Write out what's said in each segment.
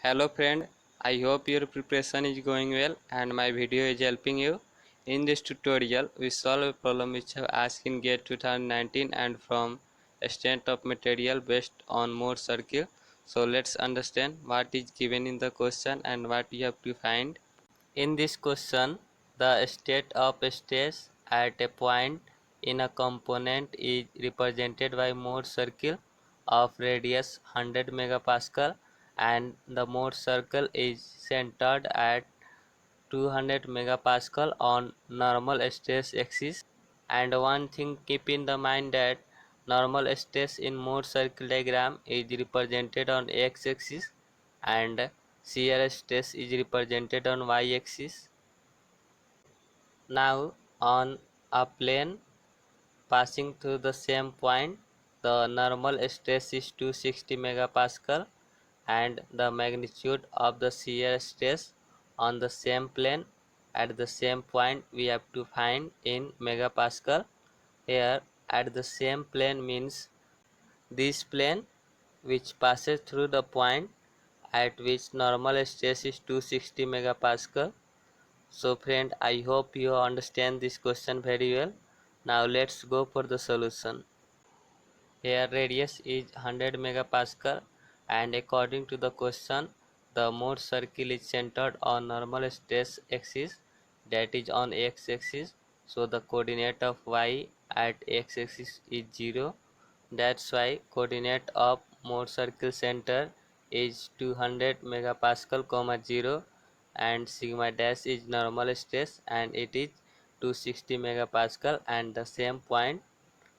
Hello friend, I hope your preparation is going well and my video is helping you. In this tutorial, we solve a problem which have asked in GATE 2019 and from a strength of material based on Mohr circle. So let's understand what is given in the question and what you have to find. In this question, the state of stress at a point in a component is represented by Mohr circle of radius 100 megapascal and the Mohr circle is centered at 200 megapascal on normal stress axis. And one thing keep in the mind that normal stress in Mohr circle diagram is represented on x-axis and shear stress is represented on y-axis. Now on a plane passing through the same point, the normal stress is 260 megapascal and the magnitude of the shear stress on the same plane at the same point we have to find in megapascal. Here at the same plane means this plane which passes through the point at which normal stress is 260 megapascal. So friend, I hope you understand this question very well. Now let's go for the solution. Here radius is 100 megapascal and according to the question, the Mohr circle is centered on normal stress axis, that is on x-axis. So the coordinate of y at x-axis is 0. That's why coordinate of Mohr circle center is 200 megapascal comma 0 and sigma dash is normal stress and it is 260 megapascal and the same point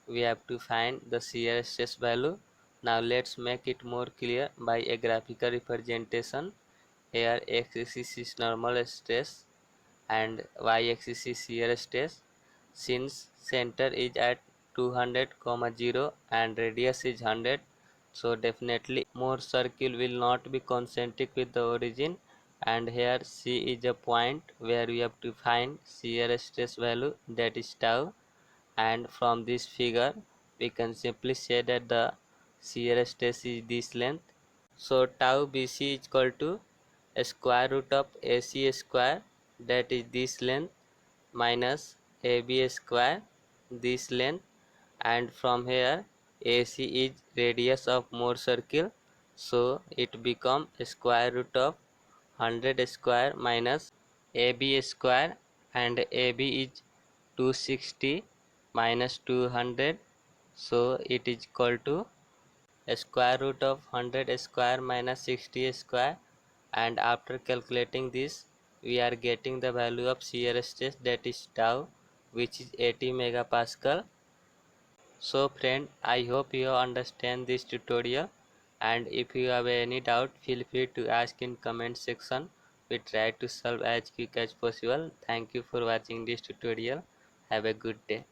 we have to find the shear stress value. Now let's make it more clear by a graphical representation. Here x-axis is normal stress and y-axis is shear stress. Since center is at 200 0 and radius is 100, so definitely Mohr circle will not be concentric with the origin, and here C is a point where we have to find shear stress value, that is tau, and from this figure we can simply say that the shear stress is this length. So tau bc is equal to a square root of ac square, that is this length, minus ab square, this length, and from here ac is radius of Mohr circle, so it become square root of 100 square minus ab square, and ab is 260 minus 200, so it is equal to square root of 100 square minus 60 square, and after calculating this we are getting the value of shear stress, that is tau, which is 80 megapascal. So friend, I hope you understand this tutorial, and if you have any doubt feel free to ask in comment section. We try to solve as quick as possible. Thank you for watching this tutorial. Have a good day.